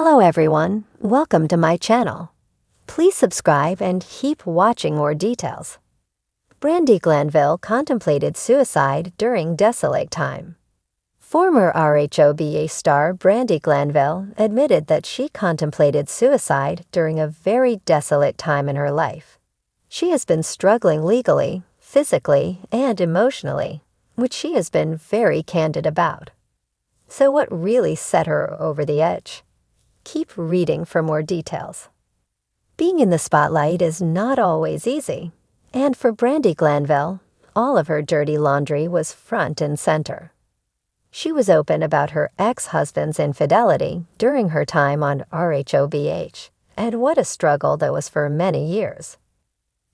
Hello everyone, welcome to my channel. Please subscribe and keep watching more details. Brandi Glanville contemplated suicide during desolate time. Former RHOBA star Brandi Glanville admitted that she contemplated suicide during a very desolate time in her life. She has been struggling legally, physically, and emotionally, which she has been very candid about. So what really set her over the edge? Keep reading for more details. Being in the spotlight is not always easy, and for Brandi Glanville, all of her dirty laundry was front and center. She was open about her ex-husband's infidelity during her time on RHOBH, and what a struggle that was for many years.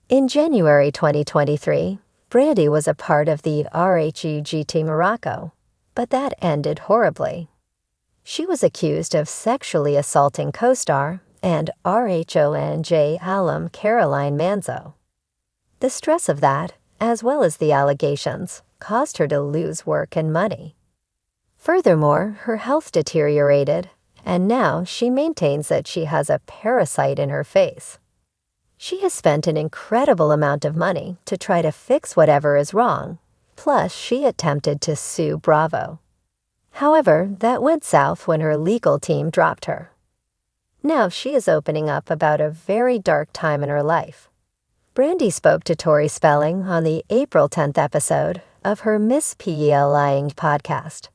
In January 2023, Brandi was a part of the RHEGT Morocco, but that ended horribly. She was accused of sexually assaulting co-star and RHONJ alum Caroline Manzo. The stress of that, as well as the allegations, caused her to lose work and money. Furthermore, her health deteriorated, and now she maintains that she has a parasite in her face. She has spent an incredible amount of money to try to fix whatever is wrong, plus she attempted to sue Bravo. However, that went south when her legal team dropped her. Now she is opening up about a very dark time in her life. Brandi spoke to Tori Spelling on the April 10th episode of her Miss PEL Lying podcast.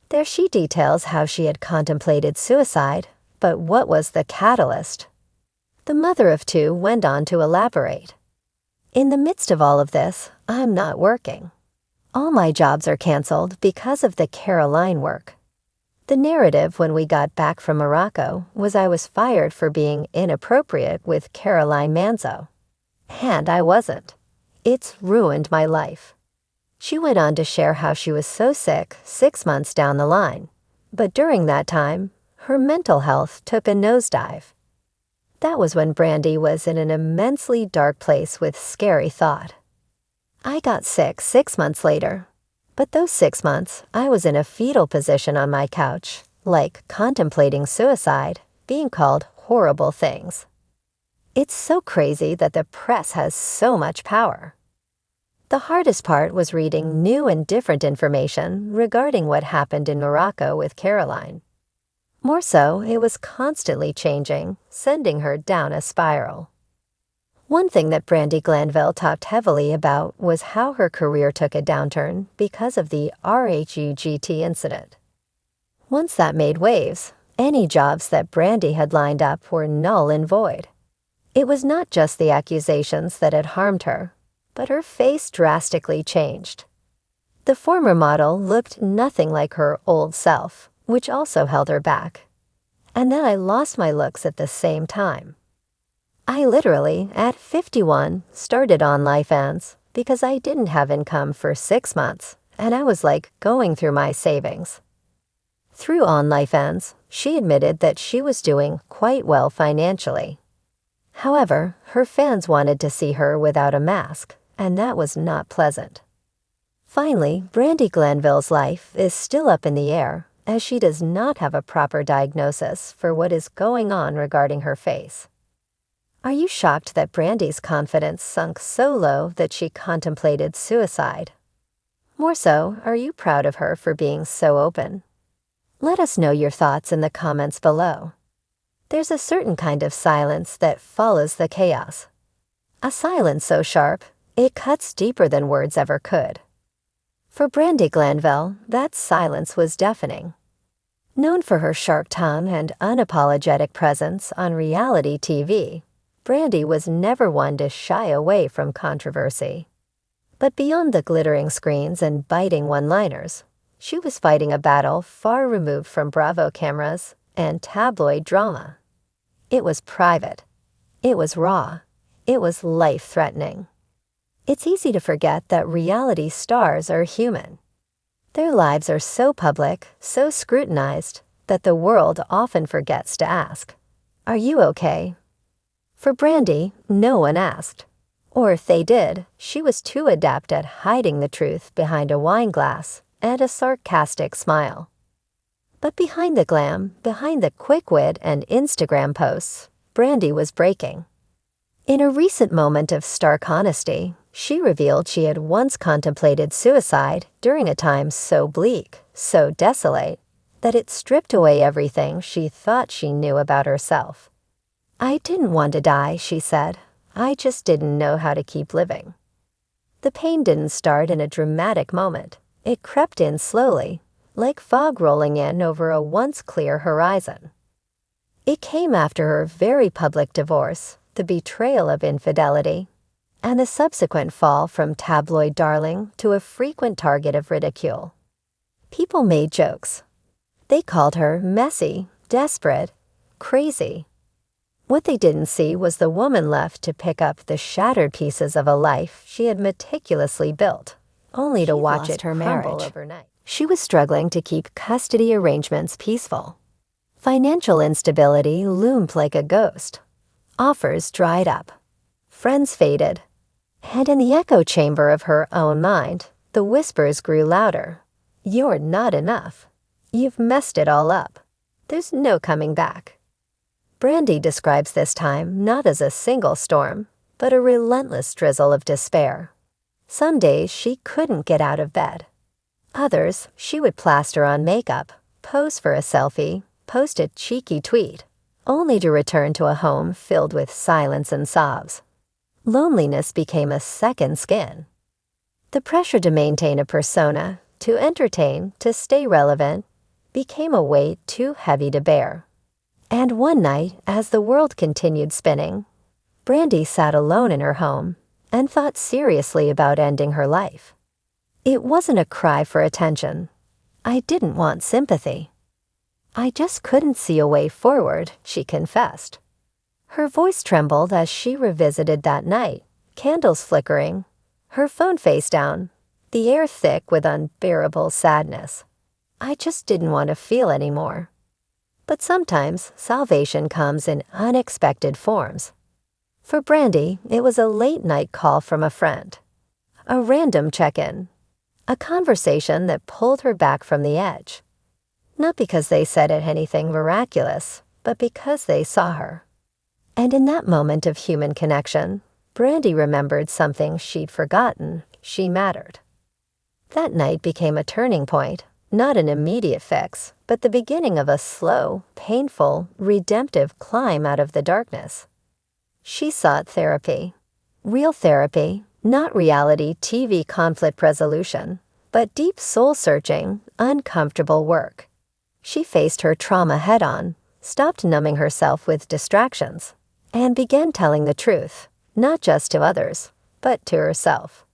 There she details how she had contemplated suicide, but what was the catalyst? The mother of two went on to elaborate. In the midst of all of this, I'm not working. All my jobs are canceled because of the Caroline work. The narrative when we got back from Morocco was I was fired for being inappropriate with Caroline Manzo. And I wasn't. It's ruined my life. She went on to share how she was so sick 6 months down the line, but during that time, her mental health took a nosedive. That was when Brandi was in an immensely dark place with scary thought. I got sick 6 months later, but those 6 months I was in a fetal position on my couch, like contemplating suicide, being called horrible things. It's so crazy that the press has so much power. The hardest part was reading new and different information regarding what happened in Morocco with Caroline. More so, it was constantly changing, sending her down a spiral. One thing that Brandi Glanville talked heavily about was how her career took a downturn because of the RHUGT incident. Once that made waves, any jobs that Brandi had lined up were null and void. It was not just the accusations that had harmed her, but her face drastically changed. The former model looked nothing like her old self, which also held her back. And then I lost my looks at the same time. I literally, at 51, started OnlyFans because I didn't have income for 6 months, and I was like going through my savings. Through OnlyFans, she admitted that she was doing quite well financially. However, her fans wanted to see her without a mask, and that was not pleasant. Finally, Brandi Glanville's life is still up in the air, as she does not have a proper diagnosis for what is going on regarding her face. Are you shocked that Brandi's confidence sunk so low that she contemplated suicide? More so, are you proud of her for being so open? Let us know your thoughts in the comments below. There's a certain kind of silence that follows the chaos. A silence so sharp, it cuts deeper than words ever could. For Brandi Glanville, that silence was deafening. Known for her sharp tongue and unapologetic presence on reality TV, Brandi was never one to shy away from controversy. But beyond the glittering screens and biting one-liners, she was fighting a battle far removed from Bravo cameras and tabloid drama. It was private. It was raw. It was life-threatening. It's easy to forget that reality stars are human. Their lives are so public, so scrutinized, that the world often forgets to ask, "Are you okay?" For Brandi, no one asked. Or if they did, she was too adept at hiding the truth behind a wine glass and a sarcastic smile. But behind the glam, behind the quick wit and Instagram posts, Brandi was breaking. In a recent moment of stark honesty, she revealed she had once contemplated suicide during a time so bleak, so desolate, that it stripped away everything she thought she knew about herself. "I didn't want to die," she said. "I just didn't know how to keep living." The pain didn't start in a dramatic moment. It crept in slowly, like fog rolling in over a once clear horizon. It came after her very public divorce, the betrayal of infidelity, and the subsequent fall from tabloid darling to a frequent target of ridicule. People made jokes. They called her messy, desperate, crazy. What they didn't see was the woman left to pick up the shattered pieces of a life she had meticulously built, only to watch it crumble overnight. She was struggling to keep custody arrangements peaceful. Financial instability loomed like a ghost. Offers dried up. Friends faded. And in the echo chamber of her own mind, the whispers grew louder. "You're not enough. You've messed it all up. There's no coming back." Brandi describes this time not as a single storm, but a relentless drizzle of despair. Some days she couldn't get out of bed. Others, she would plaster on makeup, pose for a selfie, post a cheeky tweet, only to return to a home filled with silence and sobs. Loneliness became a second skin. The pressure to maintain a persona, to entertain, to stay relevant, became a weight too heavy to bear. And one night, as the world continued spinning, Brandi sat alone in her home and thought seriously about ending her life. It wasn't a cry for attention. "I didn't want sympathy. I just couldn't see a way forward," she confessed. Her voice trembled as she revisited that night, candles flickering, her phone face down, the air thick with unbearable sadness. "I just didn't want to feel anymore." But sometimes salvation comes in unexpected forms. For Brandi, it was a late-night call from a friend, a random check-in, a conversation that pulled her back from the edge. Not because they said anything miraculous, but because they saw her. And in that moment of human connection, Brandi remembered something she'd forgotten: she mattered. That night became a turning point, not an immediate fix, but the beginning of a slow, painful, redemptive climb out of the darkness. She sought therapy. Real therapy, not reality TV conflict resolution, but deep soul-searching, uncomfortable work. She faced her trauma head-on, stopped numbing herself with distractions, and began telling the truth, not just to others, but to herself.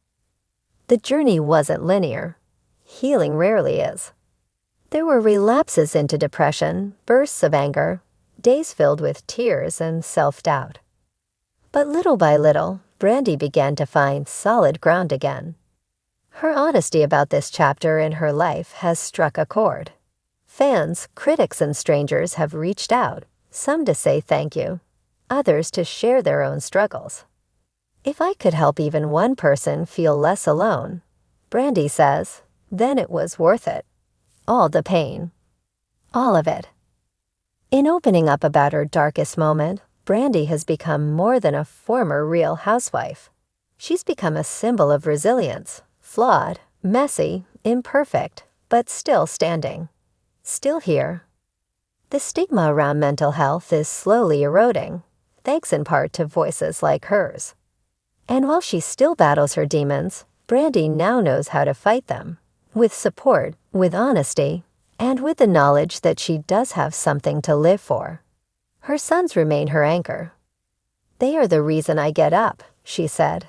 The journey wasn't linear. Healing rarely is. There were relapses into depression, bursts of anger, days filled with tears and self-doubt. But little by little, Brandi began to find solid ground again. Her honesty about this chapter in her life has struck a chord. Fans, critics, and strangers have reached out, some to say thank you, others to share their own struggles. "If I could help even one person feel less alone," Brandi says, "then it was worth it. All the pain. All of it." In opening up about her darkest moment, Brandi has become more than a former Real Housewife. She's become a symbol of resilience, flawed, messy, imperfect, but still standing. Still here. The stigma around mental health is slowly eroding, thanks in part to voices like hers. And while she still battles her demons, Brandi now knows how to fight them, with support, with honesty, and with the knowledge that she does have something to live for. Her sons remain her anchor. "They are the reason I get up," she said.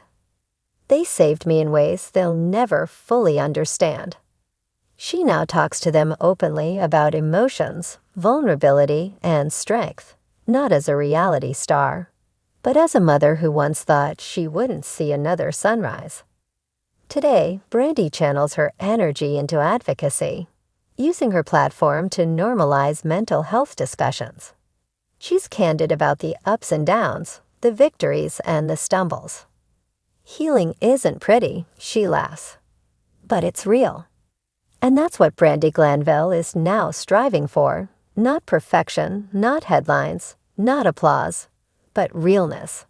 "They saved me in ways they'll never fully understand." She now talks to them openly about emotions, vulnerability, and strength, not as a reality star, but as a mother who once thought she wouldn't see another sunrise. Today, Brandi channels her energy into advocacy, using her platform to normalize mental health discussions. She's candid about the ups and downs, the victories and the stumbles. "Healing isn't pretty," she laughs, "but it's real." And that's what Brandi Glanville is now striving for. Not perfection, not headlines, not applause, but realness.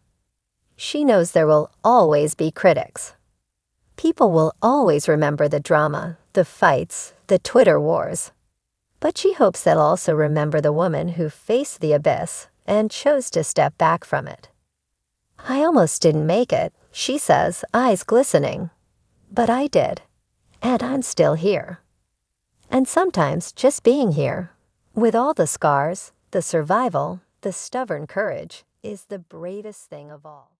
She knows there will always be critics. People will always remember the drama, the fights, the Twitter wars. But she hopes they'll also remember the woman who faced the abyss and chose to step back from it. "I almost didn't make it," she says, eyes glistening. "But I did. And I'm still here." And sometimes just being here, with all the scars, the survival, the stubborn courage, is the bravest thing of all.